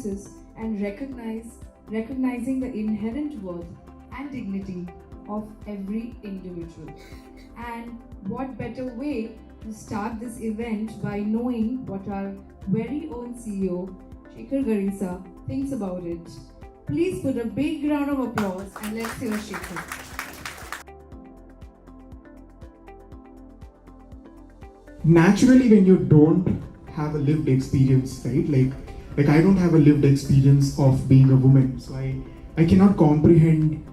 differences and recognizing the inherent worth and dignity of every individual. And what better way to start this event by knowing what our very own CEO, Shekhar Garisa, thinks about it. Please put a big round of applause and let's hear Shekhar. Naturally, when you don't have a lived experience, right? Like I don't have a lived experience of being a woman, so I cannot comprehend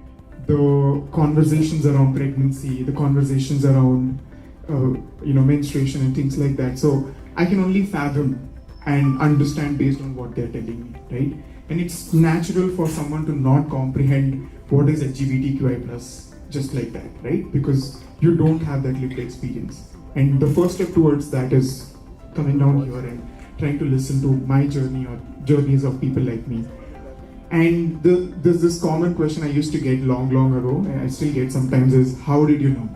the conversations around pregnancy, the conversations around menstruation and things like that. So I can only fathom and understand based on what they're telling me, right? And it's natural for someone to not comprehend what is LGBTQI+, just like that, right? Because you don't have that lived experience. And the first step towards that is coming down here and trying to listen to my journey or journeys of people like me. And there's this common question I used to get long ago, and I still get sometimes, is how did you know?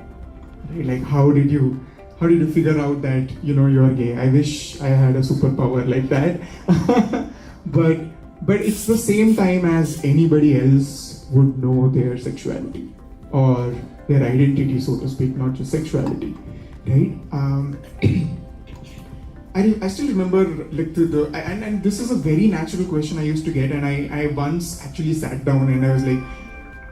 Right? Like how did you figure out that you're gay? I wish I had a superpower like that. but it's the same time as anybody else would know their sexuality or their identity, so to speak, not just sexuality. Right? I still remember and this is a very natural question I used to get, and I once actually sat down and I was like,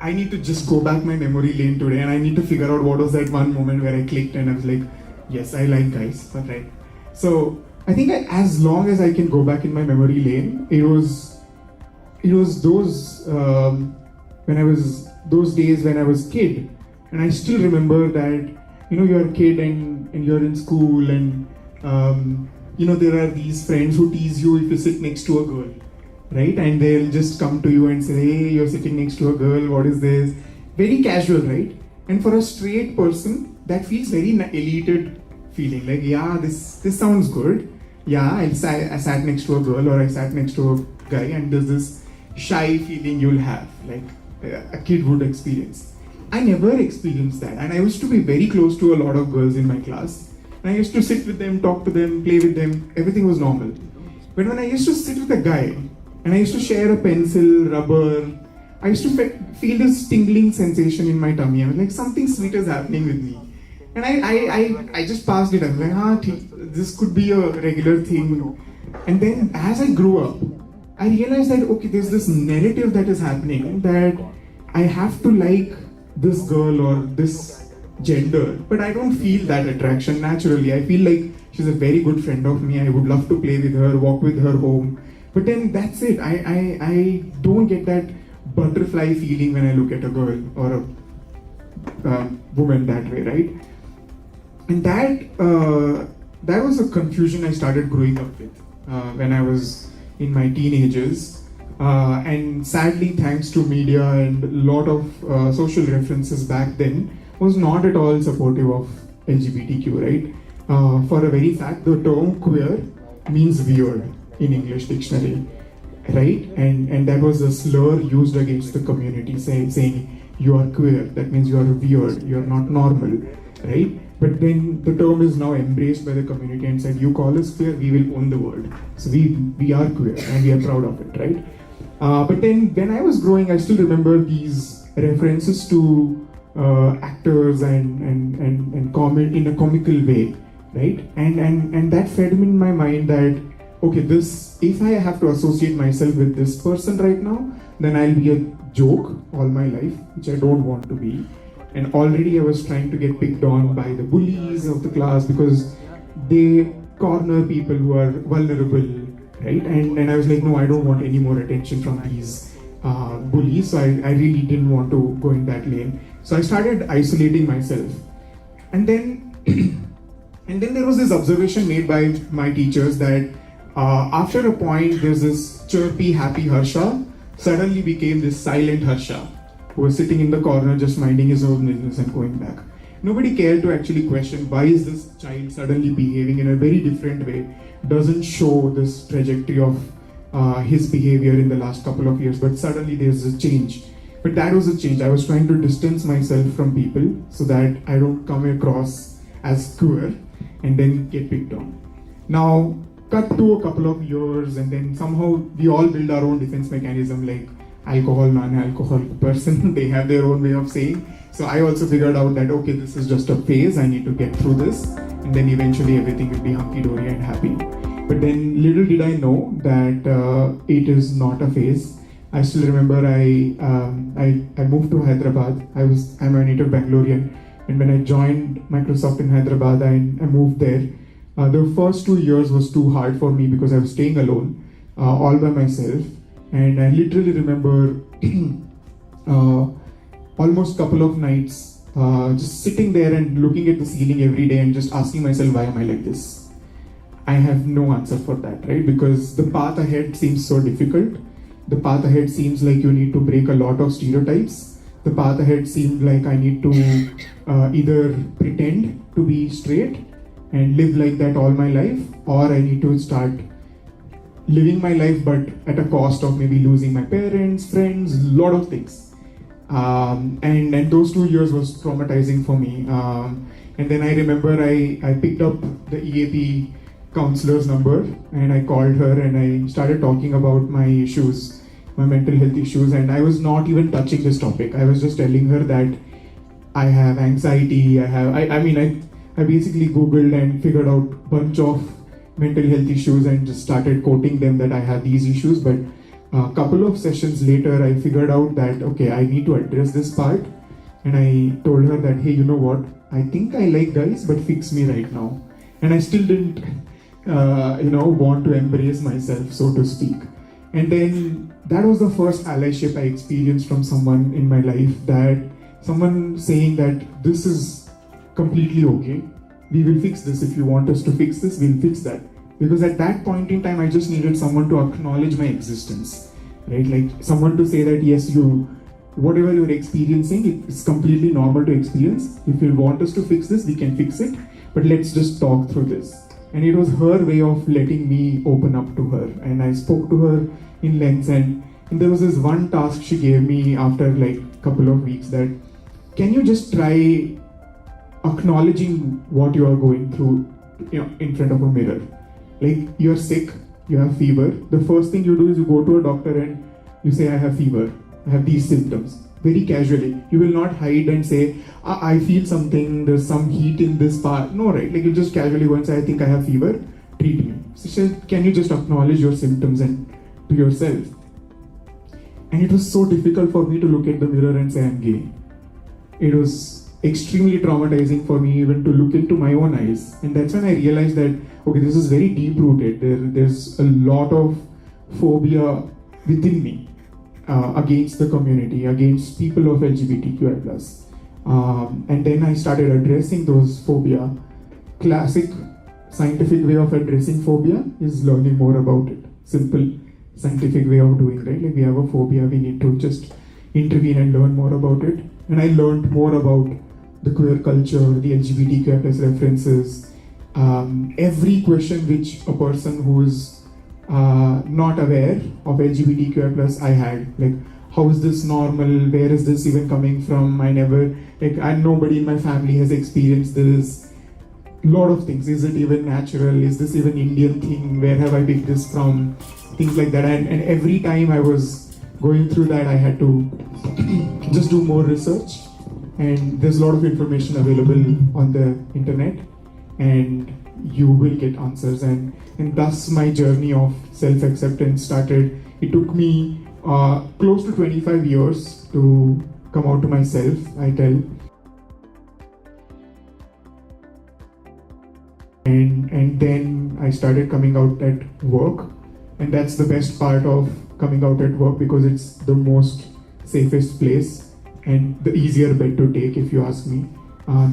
I need to just go back my memory lane today and I need to figure out what was that one moment where I clicked and I was like, yes, I like guys, but right. So I think as long as I can go back in my memory lane, it was those those days when I was a kid, and I still remember that you're a kid and you're in school and there are these friends who tease you if you sit next to a girl, right? And they'll just come to you and say, hey, you're sitting next to a girl, what is this? Very casual, right? And for a straight person, that feels very elated feeling, like, yeah, this sounds good. Yeah, I sat next to a girl or I sat next to a guy, and there's this shy feeling you'll have, like a kid would experience. I never experienced that, and I used to be very close to a lot of girls in my class. And I used to sit with them, talk to them, play with them, everything was normal. But when I used to sit with a guy, and I used to share a pencil, rubber, I used to feel this tingling sensation in my tummy. I was like, something sweet is happening with me. And I just passed it. I was like, this could be a regular thing. And then as I grew up, I realized that, okay, there's this narrative that is happening that I have to like this girl or this gender, but I don't feel that attraction naturally. I feel like she's a very good friend of me. I would love to play with her, walk with her home. But then that's it. I don't get that butterfly feeling when I look at a girl or a woman that way, right? And that was a confusion I started growing up with when I was in my teenagers. And sadly, thanks to media and a lot of social references back then, was not at all supportive of LGBTQ, right? For a very fact, the term queer means weird in English dictionary, right? And that was a slur used against the community, saying you are queer, that means you are weird, you are not normal, right? But then the term is now embraced by the community and said, you call us queer, we will own the word. So we are queer and we are proud of it, right? But then when I was growing, I still remember these references to actors and comment in a comical way, right? And that fed me in my mind that, okay, if I have to associate myself with this person right now, then I'll be a joke all my life, which I don't want to be. And already I was trying to get picked on by the bullies of the class because they corner people who are vulnerable, right? And I was like, no, I don't want any more attention from these bullies. So I really didn't want to go in that lane. So I started isolating myself. And then there was this observation made by my teachers that after a point, there's this chirpy, happy Harsha suddenly became this silent Harsha who was sitting in the corner just minding his own business and going back. Nobody cared to actually question why is this child suddenly behaving in a very different way. Doesn't show this trajectory of his behavior in the last couple of years, but suddenly there's a change. But that was a change. I was trying to distance myself from people so that I don't come across as queer and then get picked on. Now, cut to a couple of years, and then somehow we all build our own defense mechanism, like alcohol, non-alcoholic person, they have their own way of saying. So I also figured out that, okay, this is just a phase, I need to get through this, and then eventually everything will be hunky-dory and happy. But then little did I know that it is not a phase. I still remember I moved to Hyderabad. I'm a native Bangalorean, and when I joined Microsoft in Hyderabad, I moved there. The first 2 years was too hard for me because I was staying alone, all by myself, and I literally remember almost couple of nights just sitting there and looking at the ceiling every day and just asking myself, why am I like this? I have no answer for that, right? Because the path ahead seems so difficult. The path ahead seems like you need to break a lot of stereotypes. The path ahead seemed like I need to either pretend to be straight and live like that all my life, or I need to start living my life but at a cost of maybe losing my parents, friends, a lot of things. And those 2 years was traumatizing for me. And then I remember I picked up the EAP counselor's number and I called her and I started talking about my issues, my mental health issues, and I was not even touching this topic. I was just telling her that I have anxiety, I basically Googled and figured out a bunch of mental health issues and just started quoting them that I have these issues. But a couple of sessions later, I figured out that, okay, I need to address this part. And I told her that, hey, you know what? I think I like guys, but fix me right now. And I still didn't, want to embrace myself, so to speak. And then that was the first allyship I experienced from someone in my life, that someone saying that this is completely okay. We will fix this. If you want us to fix this, we'll fix that. Because at that point in time, I just needed someone to acknowledge my existence, right? Like someone to say that, yes, whatever you're experiencing, it's completely normal to experience. If you want us to fix this, we can fix it. But let's just talk through this. And it was her way of letting me open up to her. And I spoke to her in length. And there was this one task she gave me after like a couple of weeks, that can you just try acknowledging what you are going through, in front of a mirror. Like you're sick, you have fever. The first thing you do is you go to a doctor and you say, I have fever, I have these symptoms. Very casually. You will not hide and say, I feel something, there's some heat in this part. No, right? Like you just casually go and say, I think I have fever, treat me. So she said, can you just acknowledge your symptoms and to yourself? And it was so difficult for me to look at the mirror and say I'm gay. It was extremely traumatizing for me even to look into my own eyes. And that's when I realized that, okay, this is very deep rooted. There's a lot of phobia within me against the community, against people of LGBTQI+. And then I started addressing those phobia. Classic scientific way of addressing phobia is learning more about it. Simple scientific way of doing, right? Like we have a phobia, we need to just intervene and learn more about it. And I learned more about the queer culture, the LGBTQI+ references, every question which a person who is not aware of LGBTQI+, I had, like, how is this normal? Where is this even coming from? Nobody in my family has experienced this. Lot of things. Is it even natural? Is this even Indian thing? Where have I picked this from? Things like that. And every time I was going through that, I had to just do more research. And there's a lot of information available on the internet, and you will get answers. And thus my journey of self-acceptance started. It took me close to 25 years to come out to myself, I tell. And then I started coming out at work. And that's the best part of coming out at work, because it's the most safest place and the easier bet to take, if you ask me,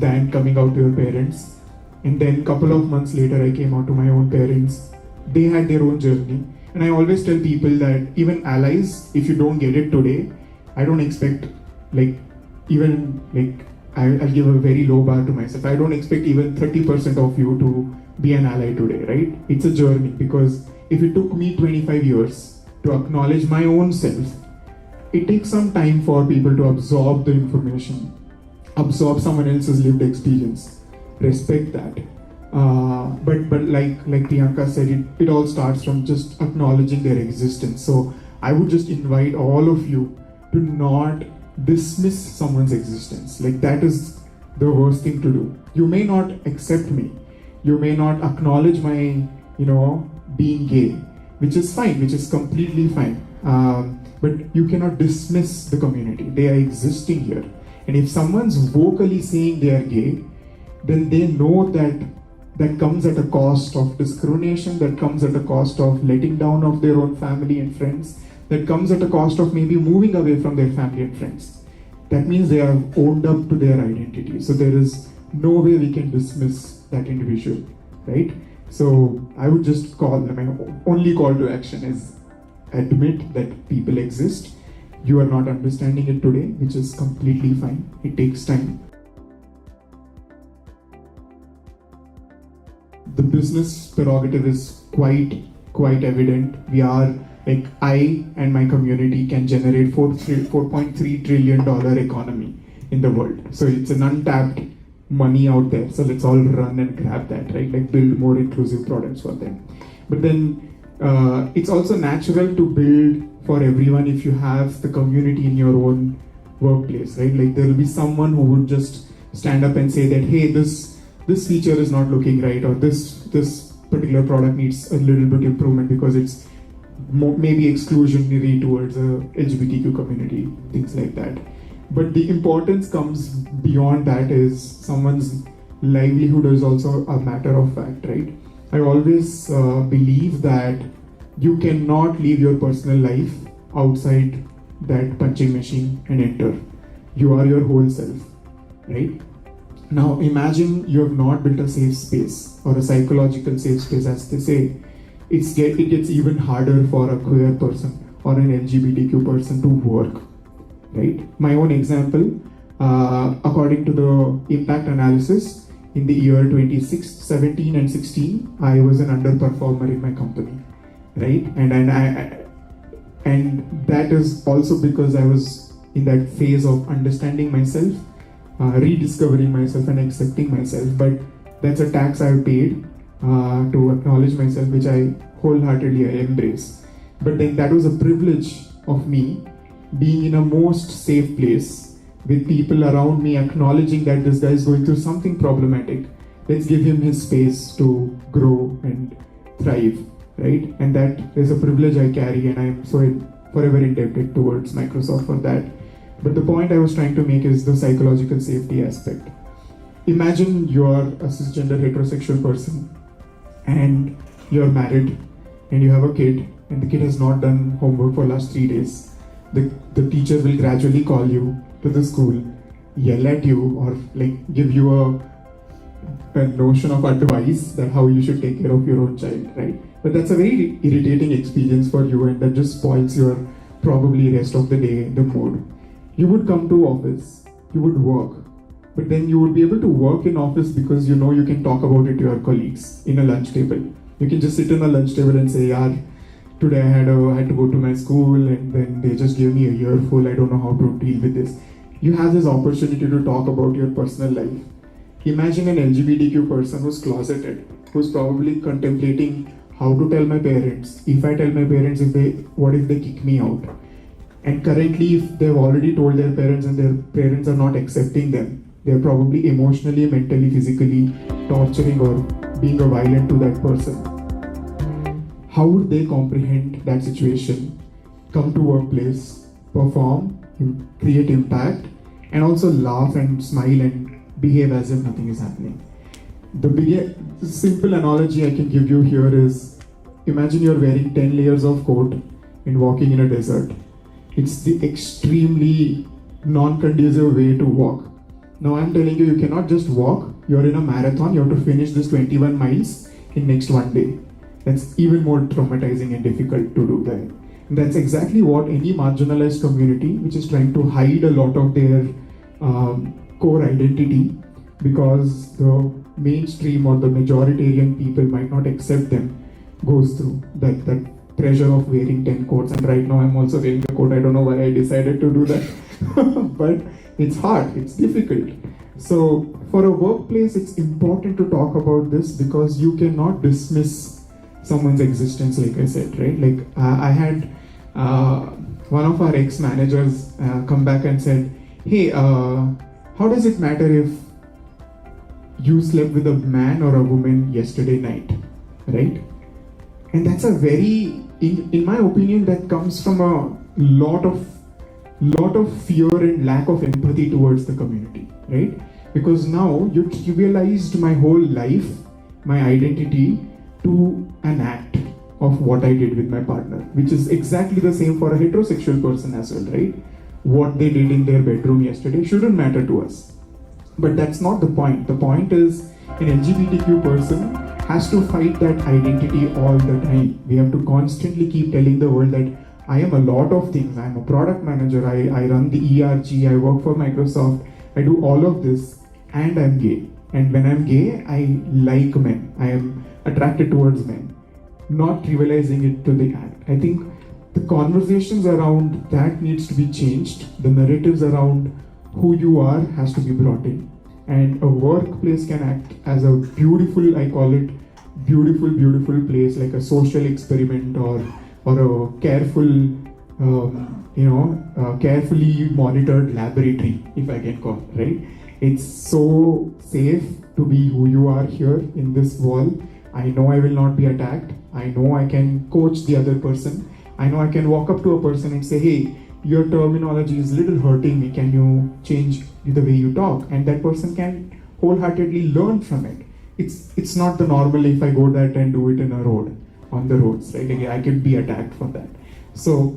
than coming out to your parents. And then a couple of months later, I came out to my own parents. They had their own journey. And I always tell people that even allies, if you don't get it today, I don't expect, I'll give a very low bar to myself. I don't expect even 30% of you to be an ally today, right? It's a journey, because if it took me 25 years to acknowledge my own self, it takes some time for people to absorb the information, absorb someone else's lived experience, respect that. But like Priyanka said, it all starts from just acknowledging their existence. So I would just invite all of you to not dismiss someone's existence. Like, that is the worst thing to do. You may not accept me, you may not acknowledge my, being gay, which is fine, which is completely fine. But you cannot dismiss the community. They are existing here. And if someone's vocally saying they are gay, then they know that comes at a cost of discrimination, that comes at a cost of letting down of their own family and friends, that comes at a cost of maybe moving away from their family and friends. That means they are owned up to their identity. So there is no way we can dismiss that individual, right? So I would just my only call to action is admit that people exist. You are not understanding it today, which is completely fine. It takes time. The business prerogative is quite evident. We are, like, I and my community can generate $4.3 trillion economy in the world. So it's an untapped money out there. So let's all run and grab that, right? Like, build more inclusive products for them. But then it's also natural to build for everyone if you have the community in your own workplace, right? Like, there will be someone who would just stand up and say that, hey, this feature is not looking right, or this particular product needs a little bit improvement because it's maybe exclusionary towards the LGBTQ community, things like that. But the importance comes beyond that, is someone's livelihood is also a matter of fact, right? I always believe that you cannot leave your personal life outside that punching machine and enter. You are your whole self, right? Now imagine you have not built a safe space, or a psychological safe space, as they say. It gets even harder for a queer person or an LGBTQ person to work, right? My own example, according to the impact analysis, in the year 2017 and 16, I was an underperformer in my company, right? And that is also because I was in that phase of understanding myself, rediscovering myself and accepting myself. But that's a tax I've paid to acknowledge myself, which I wholeheartedly embrace. But then that was a privilege of me being in a most safe place with people around me acknowledging that this guy is going through something problematic. Let's give him his space to grow and thrive, right? And that is a privilege I carry, and I'm so forever indebted towards Microsoft for that. But the point I was trying to make is the psychological safety aspect. Imagine you're a cisgender heterosexual person and you're married and you have a kid, and the kid has not done homework for last 3 days. The teacher will gradually call you to the school, yell at you, or like give you a notion of advice that how you should take care of your own child, right? But that's a very irritating experience for you, and that just spoils your probably rest of the day, the mood. You would come to office, you would work, but then you would be able to work in office because you know you can talk about it to your colleagues in a lunch table. You can just sit in a lunch table and say, yeah, today I had to go to my school and then they just gave me a year full, I don't know how to deal with this. You have this opportunity to talk about your personal life. Imagine an LGBTQ person who's closeted, who's probably contemplating how to tell my parents. If I tell my parents, what if they kick me out? And currently, if they've already told their parents and their parents are not accepting them, they're probably emotionally, mentally, physically torturing or being violent to that person. How would they comprehend that situation, come to workplace, perform, create impact, and also laugh and smile and behave as if nothing is happening? The simple analogy I can give you here is, imagine you're wearing 10 layers of coat and walking in a desert. It's the extremely non-conducive way to walk. Now I'm telling you, you cannot just walk. You're in a marathon. You have to finish this 21 miles in next one day. That's even more traumatizing and difficult to do that. And that's exactly what any marginalized community, which is trying to hide a lot of their core identity, because the mainstream or the majoritarian people might not accept them, goes through that pressure of wearing 10 coats. And right now I'm also wearing a coat. I don't know why I decided to do that. But it's hard, it's difficult. So for a workplace, it's important to talk about this because you cannot dismiss someone's existence, like I said, right? Like I had one of our ex-managers come back and said, hey, how does it matter if you slept with a man or a woman yesterday night, right? And that's a very, in my opinion, that comes from a lot of fear and lack of empathy towards the community, right? Because now you trivialized my whole life, my identity, to an act of what I did with my partner, which is exactly the same for a heterosexual person as well, right? What they did in their bedroom yesterday shouldn't matter to us. But that's not the point. The point is an LGBTQ person has to fight that identity all the time. We have to constantly keep telling the world that I am a lot of things. I am a product manager, I run the ERG, I work for Microsoft, I do all of this, and I'm gay. And when I'm gay, I like men. I am attracted towards men. Not trivializing it to the act. I think the conversations around that needs to be changed. The narratives around who you are has to be brought in. And a workplace can act as a beautiful, I call it beautiful place, like a social experiment or a careful, carefully monitored laboratory, if I can call it, right? It's so safe to be who you are here in this wall. I know I will not be attacked. I know I can coach the other person. I know I can walk up to a person and say, hey, your terminology is a little hurting me. Can you change the way you talk? And that person can wholeheartedly learn from it. It's not the normal if I go that and do it in a road, on the roads, right? Like I could be attacked for that. So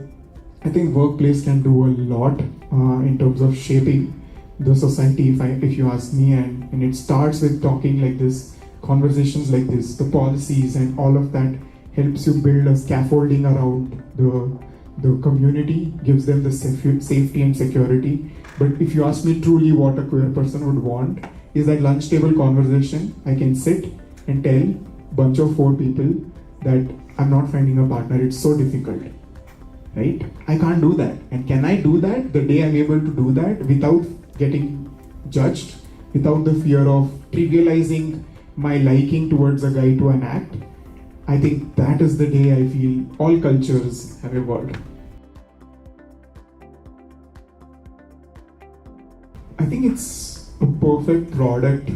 I think workplace can do a lot in terms of shaping the society, if you ask me, and it starts with talking like this, conversations like this, the policies and all of that helps you build a scaffolding around the community, gives them the safety and security. But if you ask me truly what a queer person would want, is that lunch table conversation. I can sit and tell bunch of 4 people that I'm not finding a partner, it's so difficult, right? I can't do that. And can I do that the day I'm able to do that without getting judged, without the fear of trivializing my liking towards a guy to an act? I think that is the day I feel all cultures have evolved. I think it's a perfect product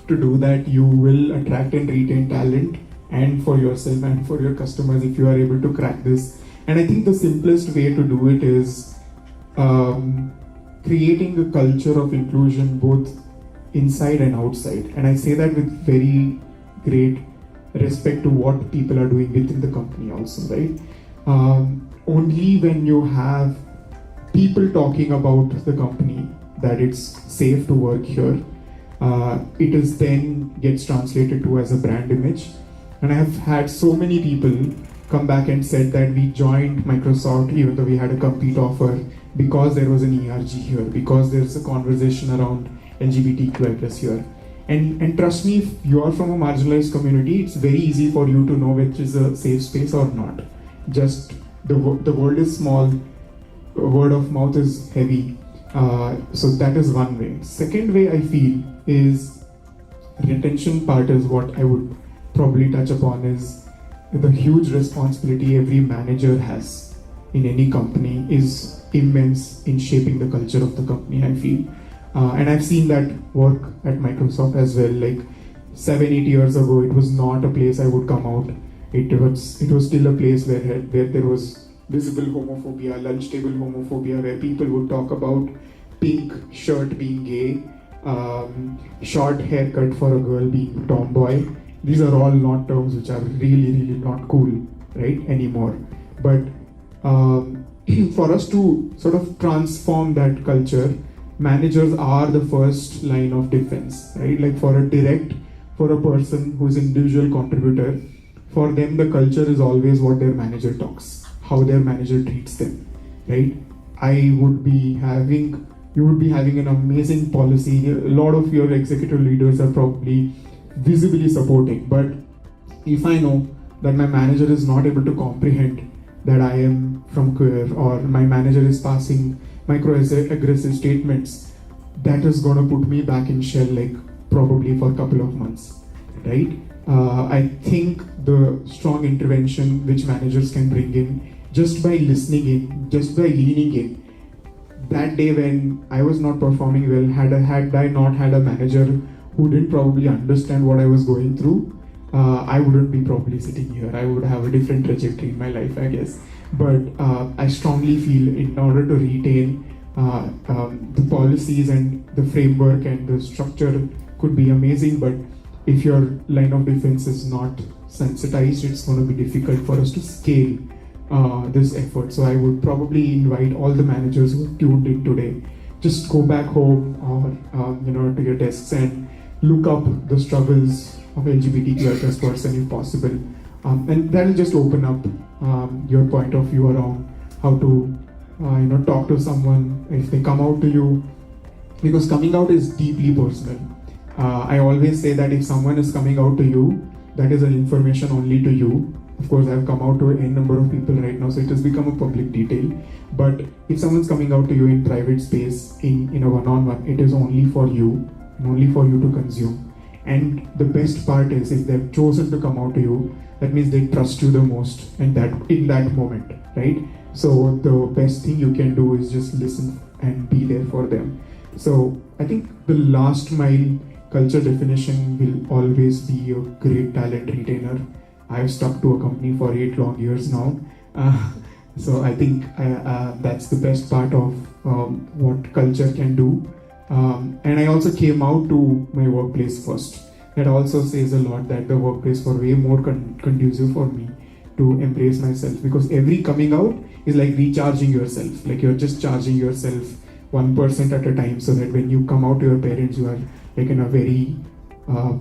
to do that. You will attract and retain talent, and for yourself and for your customers if you are able to crack this. And I think the simplest way to do it is creating a culture of inclusion both inside and outside. And I say that with very great respect to what people are doing within the company also, right? Only when you have people talking about the company that it's safe to work here, it is then gets translated to as a brand image. And I have had so many people come back and said that we joined Microsoft even though we had a complete offer because there was an ERG here, because there's a conversation around LGBTQI+ here. And trust me, if you are from a marginalized community, it's very easy for you to know which is a safe space or not. Just the world is small, word of mouth is heavy. So that is one way. Second way I feel is retention part is what I would probably touch upon is the huge responsibility every manager has in any company is immense in shaping the culture of the company, I feel. And I've seen that work at Microsoft as well. Like 7-8 years ago, it was not a place I would come out. It was still a place where there was visible homophobia, lunch table homophobia, where people would talk about pink shirt being gay, short haircut for a girl being tomboy. These are all not terms which are really not cool, right, anymore. But for us to sort of transform that culture, managers are the first line of defense, right? Like for a person who's an individual contributor, for them the culture is always what their manager talks, how their manager treats them, right? You would be having an amazing policy. A lot of your executive leaders are probably visibly supporting, but if I know that my manager is not able to comprehend that I am from queer, or my manager is passing microaggressive statements, that is going to put me back in shell like probably for a couple of months, right? I think the strong intervention which managers can bring in just by listening in, just by leaning in. That day when I was not performing well, had I not had a manager who didn't probably understand what I was going through, I wouldn't be probably sitting here. I would have a different trajectory in my life, I guess. But I strongly feel in order to retain the policies and the framework and the structure could be amazing, but if your line of defense is not sensitized, it's going to be difficult for us to scale this effort. So I would probably invite all the managers who tuned in today, just go back home or to your desks and look up the struggles of LGBTQ+ person if possible, and that will just open up your point of view around how to talk to someone if they come out to you, because coming out is deeply personal. I always say that if someone is coming out to you, that is an information only to you. Of course, I've come out to a number of people right now, so it has become a public detail. But if someone's coming out to you in private space, in a one-on-one, it is only for you and only for you to consume. And the best part is, if they've chosen to come out to you, that means they trust you the most, and that in that moment, right? So the best thing you can do is just listen and be there for them. So I think the last mile culture definition will always be a great talent retainer. I've stuck to a company for 8 long years now. So I think that's the best part of what culture can do. And I also came out to my workplace first. That also says a lot, that the workplace was way more conducive for me to embrace myself, because every coming out is like recharging yourself. Like you're just charging yourself 1% at a time, so that when you come out to your parents, you are like in a very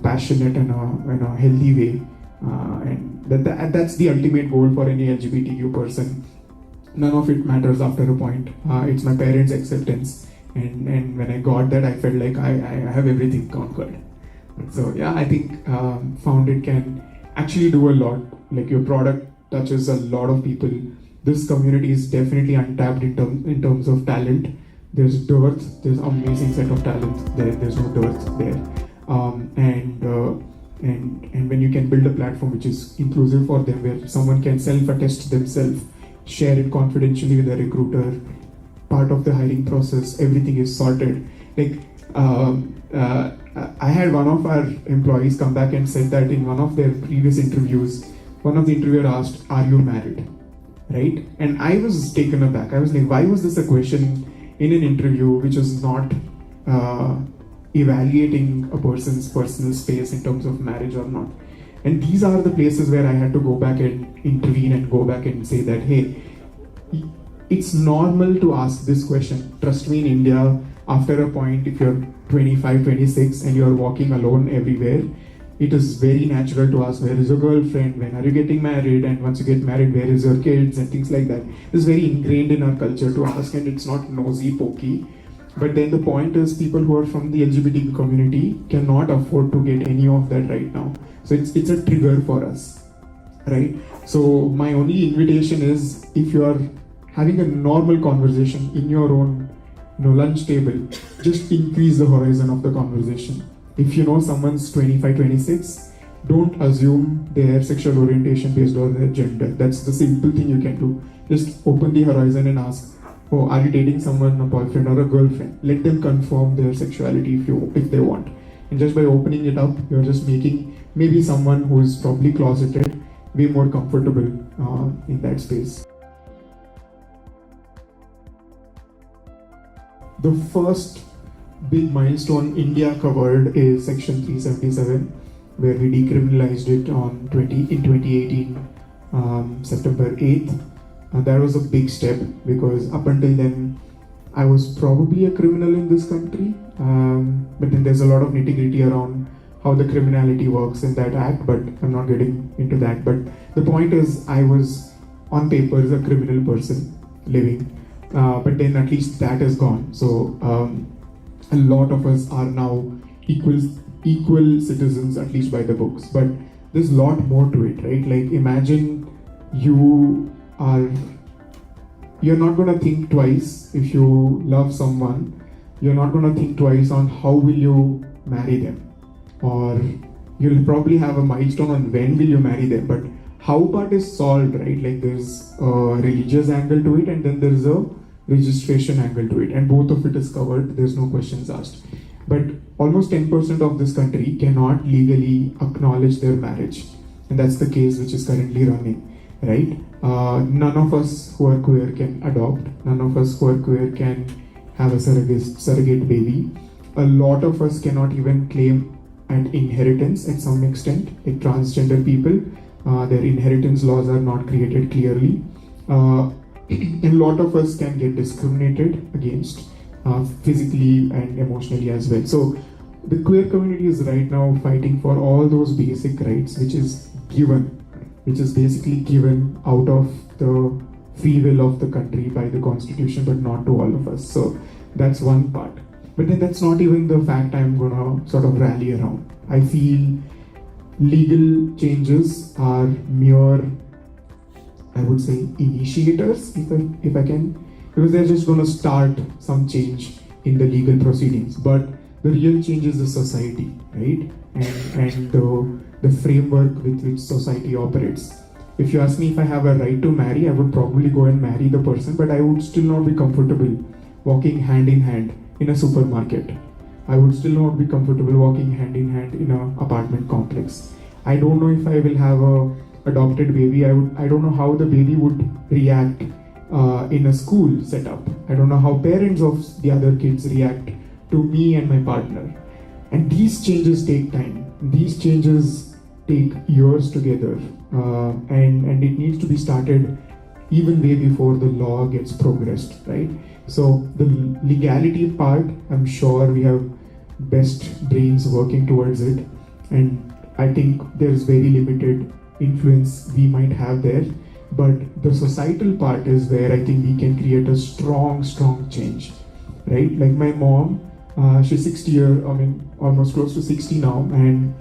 passionate and a healthy way. And that's the ultimate goal for any LGBTQ person. None of it matters after a point. It's my parents' acceptance. And when I got that, I felt like I have everything conquered. So yeah, I think Foundit can actually do a lot. Like your product touches a lot of people. This community is definitely untapped in terms of talent. There's dearth. There's amazing set of talent there. There's no dearth there. And when you can build a platform which is inclusive for them, where someone can self-attest themselves, share it confidentially with a recruiter, part of the hiring process, everything is sorted. Like I had one of our employees come back and said that in one of their previous interviews, one of the interviewer asked, "Are you married?" Right? And I was taken aback. I was like, why was this a question in an interview which was not evaluating a person's personal space in terms of marriage or not? And these are the places where I had to go back and intervene and go back and say that, hey, it's normal to ask this question. Trust me, in India, after a point, if you're 25, 26 and you're walking alone everywhere, it is very natural to ask, where is your girlfriend? When are you getting married? And once you get married, where is your kids? And things like that. It's very ingrained in our culture to ask, and it's not nosy, pokey. But then the point is, people who are from the LGBTQ community cannot afford to get any of that right now. So it's a trigger for us, right? So my only invitation is, if you are having a normal conversation in your own lunch table, just increase the horizon of the conversation. If you know someone's 25, 26, don't assume their sexual orientation based on their gender. That's the simple thing you can do. Just open the horizon and ask, oh, are you dating someone, a boyfriend or a girlfriend? Let them confirm their sexuality if they want. And just by opening it up, you're just making maybe someone who is probably closeted way more comfortable in that space. The first big milestone India covered is Section 377, where we decriminalized it in 2018, September 8th. That was a big step, because up until then, I was probably a criminal in this country. But then there's a lot of nitty-gritty around how the criminality works in that act, but I'm not getting into that. But the point is, I was on paper as a criminal person living. But then at least that is gone. So a lot of us are now equal citizens, at least by the books. But there's a lot more to it, right? Like, imagine you're not going to think twice if you love someone. You're not going to think twice on how will you marry them. or you'll probably have a milestone on when will you marry them, but how part is solved, right? Like there's a religious angle to it, and then there's a registration angle to it, and both of it is covered. There's no questions asked. But almost 10% of this country cannot legally acknowledge their marriage, and that's the case which is currently running, right? None of us who are queer can adopt. None of us who are queer can have a surrogate baby. A lot of us cannot even claim an inheritance at some extent. Like transgender people, their inheritance laws are not created clearly. And a lot of us can get discriminated against physically and emotionally as well. So the queer community is right now fighting for all those basic rights which is basically given out of the free will of the country by the constitution, but not to all of us. So that's one part. But then that's not even the fact I'm gonna sort of rally around. I feel legal changes are mere, I would say, initiators, if I can, because they're just gonna start some change in the legal proceedings. But the real change is the society, right? And the framework with which society operates. If you ask me if I have a right to marry, I would probably go and marry the person, but I would still not be comfortable walking hand in hand in a supermarket. I would still not be comfortable walking hand in hand in an apartment complex. I don't know if I will have a adopted baby. I don't know how the baby would react in a school setup. I don't know how parents of the other kids react to me and my partner. And these changes take time. These changes take years together, and it needs to be started even way before the law gets progressed, right? So the legality part, I'm sure we have best brains working towards it, and I think there's very limited influence we might have there. But the societal part is where I think we can create a strong change, right? Like my mom, she's 60 almost close to 60 now, and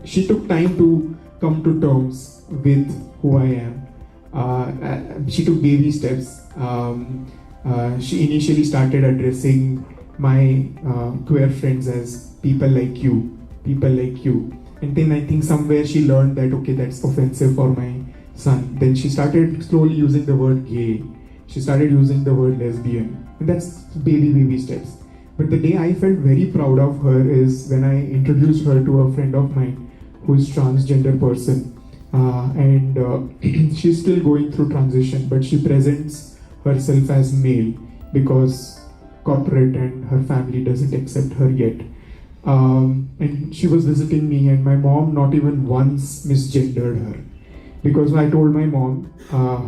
she took time to come to terms with who I am. She took baby steps. She initially started addressing my queer friends as people like you. And then I think somewhere she learned that, okay, that's offensive for my son. Then she started slowly using the word gay. She started using the word lesbian. And that's baby steps. But the day I felt very proud of her is when I introduced her to a friend of mine who is transgender person. And she's still going through transition, but she presents herself as male because corporate and her family doesn't accept her yet. And she was visiting me, and my mom not even once misgendered her, because I told my mom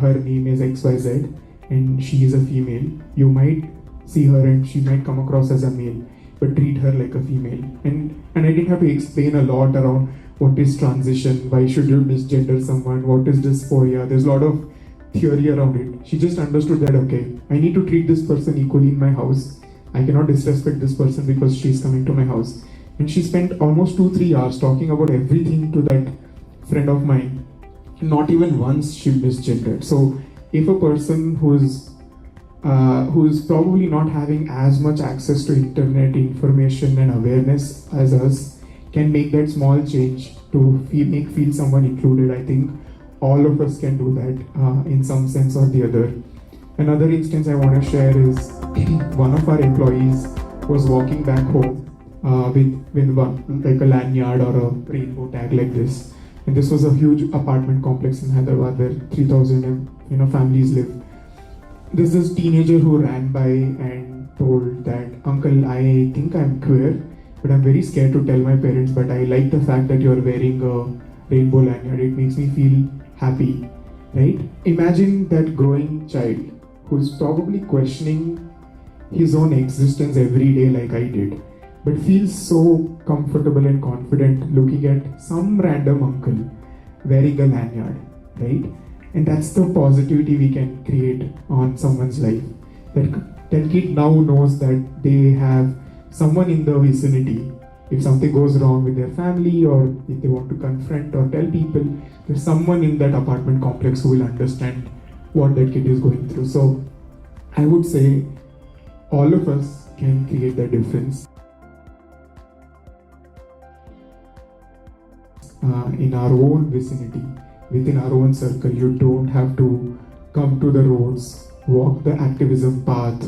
her name is XYZ and she is a female. You might see her and she might come across as a male, but treat her like a female. And I didn't have to explain a lot around what is transition, why should you misgender someone, what is dysphoria. There's a lot of theory around it. She just understood that, okay, I need to treat this person equally in my house. I cannot disrespect this person because she's coming to my house. And she spent almost 2-3 hours talking about everything to that friend of mine. Not even once she misgendered. So if a person who is probably not having as much access to internet information and awareness as us can make that small change to feel someone included, I think all of us can do that in some sense or the other. Another instance I want to share is one of our employees was walking back home with one, like a lanyard or a rainbow tag like this. And this was a huge apartment complex in Hyderabad where 3,000 families live. There's this teenager who ran by and told that, "Uncle, I think I'm queer, but I'm very scared to tell my parents, but I like the fact that you're wearing a rainbow lanyard. It makes me feel happy," right? Imagine that growing child who's probably questioning his own existence every day like I did, but feels so comfortable and confident looking at some random uncle wearing a lanyard, right? And that's the positivity we can create on someone's life. That kid now knows that they have someone in the vicinity. If something goes wrong with their family, or if they want to confront or tell people, there's someone in that apartment complex who will understand what that kid is going through. So I would say all of us can create that difference. in our own vicinity, within our own circle. You don't have to come to the roads, walk the activism path,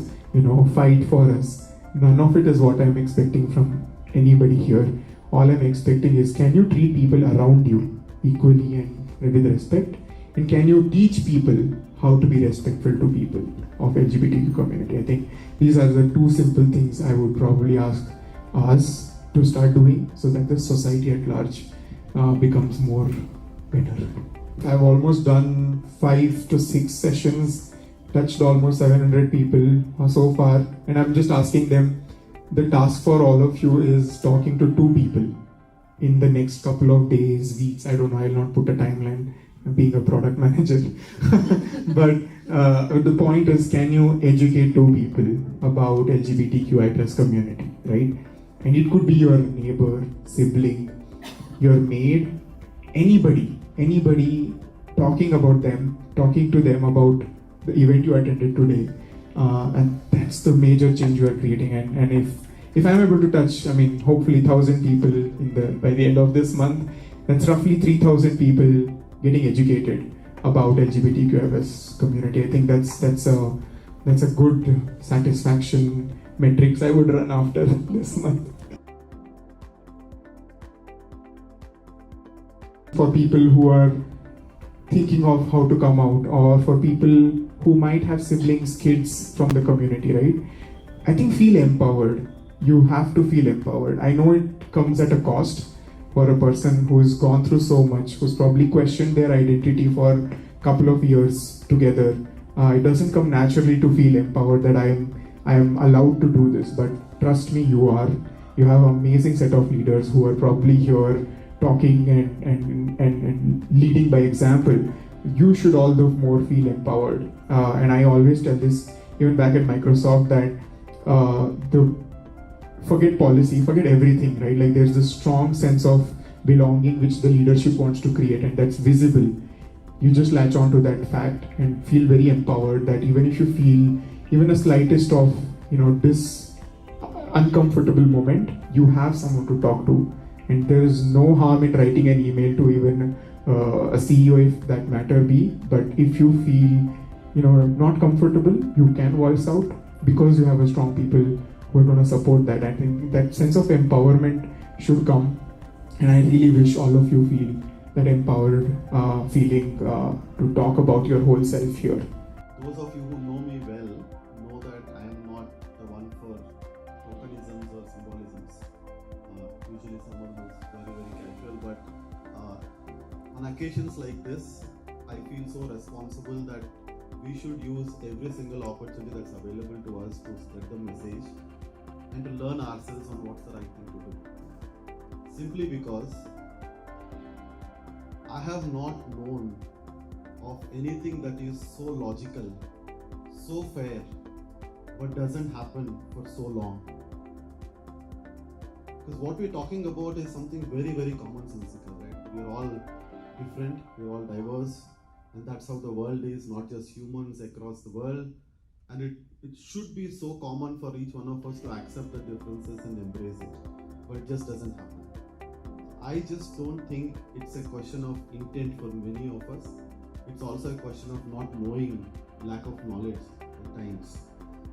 fight for us. None of it is what I'm expecting from anybody here. All I'm expecting is, can you treat people around you equally and with respect? And can you teach people how to be respectful to people of LGBTQ community? I think these are the two simple things I would probably ask us to start doing so that the society at large becomes more better. I've almost done 5 to 6 sessions, touched almost 700 people so far, and I'm just asking them, the task for all of you is talking to 2 people in the next couple of days, weeks. I don't know, I'll not put a timeline, being a product manager. But the point is, can you educate 2 people about LGBTQI plus community, right? And it could be your neighbor, sibling, your maid, anybody talking to them about the event you attended today. And that's the major change you are creating. And if I'm able to touch, hopefully 1,000 people by the end of this month, that's roughly 3,000 people getting educated about LGBTQI+ community. I think that's a good satisfaction metrics I would run after this month. For people who are thinking of how to come out, or for people who might have siblings, kids from the community, right? I think feel empowered. You have to feel empowered. I know it comes at a cost for a person who's gone through so much, who's probably questioned their identity for a couple of years together. It doesn't come naturally to feel empowered that I am allowed to do this, but trust me, you are. You have an amazing set of leaders who are probably here talking and leading by example. You should all the more feel empowered. And I always tell this, even back at Microsoft, that forget policy, forget everything, right? Like, there's a strong sense of belonging which the leadership wants to create, and that's visible. You just latch on to that fact and feel very empowered that even if you feel even the slightest of this uncomfortable moment, you have someone to talk to. And there is no harm in writing an email to even a CEO, if that matter be. But if you feel not comfortable, you can voice out, because you have a strong people who are going to support that. I think that sense of empowerment should come, and I really wish all of you feel that empowered feeling to talk about your whole self here. Those of you who know me well know that I am not the one for tokenisms or symbolisms. Usually someone who's very casual, but on occasions like this, I feel so responsible that we should use every single opportunity that's available to us to spread the message and to learn ourselves on what's the right thing to do. Simply because I have not known of anything that is so logical, so fair, but doesn't happen for so long. Because what we're talking about is something very commonsensical, right? We're all different, we're all diverse, and that's how the world is, not just humans across the world. And it should be so common for each one of us to accept the differences and embrace it, but it just doesn't happen. I just don't think it's a question of intent for many of us. It's also a question of not knowing, lack of knowledge at times.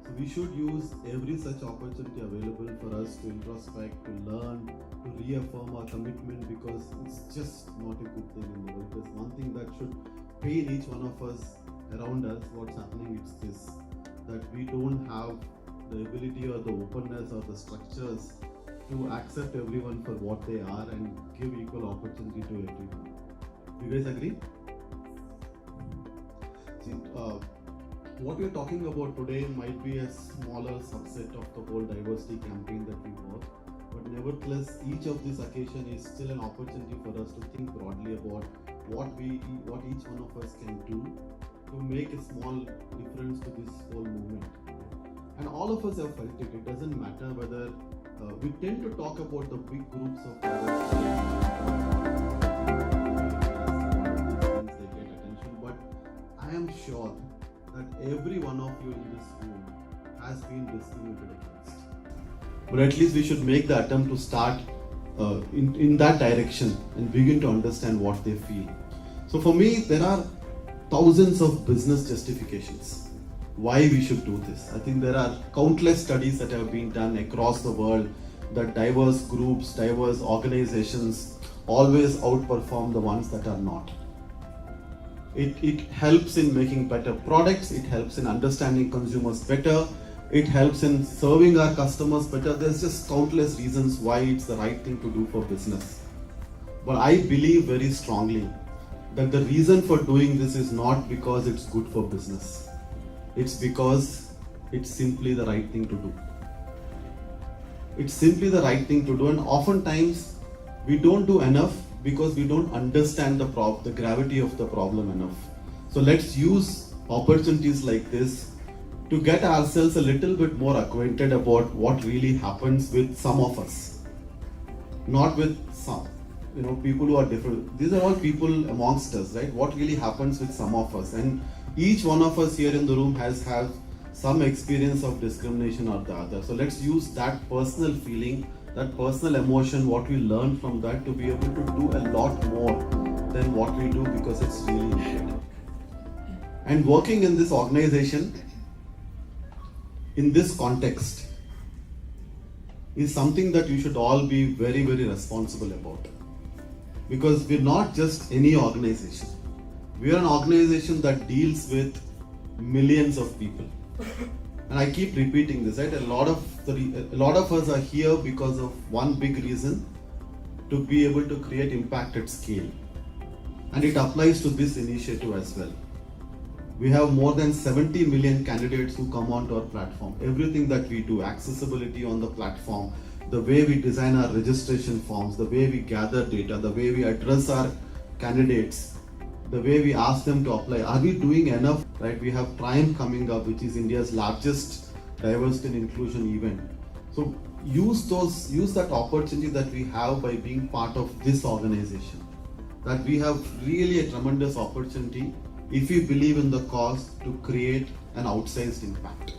So we should use every such opportunity available for us to introspect, to learn, to reaffirm our commitment, because it's just not a good thing in the world. There's one thing that should pain each one of us around us, what's happening, it's this, that we don't have the ability or the openness or the structures to accept everyone for what they are and give equal opportunity to everyone. Do you guys agree? See, what we're talking about today might be a smaller subset of the whole diversity campaign that we work, but nevertheless, each of these occasions is still an opportunity for us to think broadly about what each one of us can do to make a small difference to this whole movement. And all of us have felt it. It doesn't matter whether we tend to talk about the big groups of diversity. They get attention, but I am sure that every one of you in this room has been discriminated against. But at least we should make the attempt to start in that direction and begin to understand what they feel. So for me, there are thousands of business justifications why we should do this. I think there are countless studies that have been done across the world that diverse groups, diverse organizations always outperform the ones that are not. It helps in making better products, it helps in understanding consumers better, it helps in serving our customers better. There's just countless reasons why it's the right thing to do for business. But I believe very strongly that the reason for doing this is not because it's good for business. It's because it's simply the right thing to do. It's simply the right thing to do, and oftentimes we don't do enough because we don't understand the gravity of the problem enough. So let's use opportunities like this to get ourselves a little bit more acquainted about what really happens with some of us, not with some, people who are different. These are all people amongst us, right? What really happens with some of us, and each one of us here in the room has had some experience of discrimination or the other. So let's use that personal feeling, that personal emotion, what we learn from that, to be able to do a lot more than what we do, because it's really needed. And working in this organization, in this context, is something that you should all be very, very responsible about. Because we're not just any organization. We are an organization that deals with millions of people. And I keep repeating this, right? A lot of us are here because of one big reason: to be able to create impact at scale. And it applies to this initiative as well. We have more than 70 million candidates who come onto our platform. Everything that we do, accessibility on the platform, the way we design our registration forms, the way we gather data, the way we address our candidates, the way we ask them to apply. Are we doing enough? Right? We have Prime coming up, which is India's largest diversity and inclusion event. So use that opportunity that we have by being part of this organization. That we have really a tremendous opportunity, if we believe in the cause, to create an outsized impact.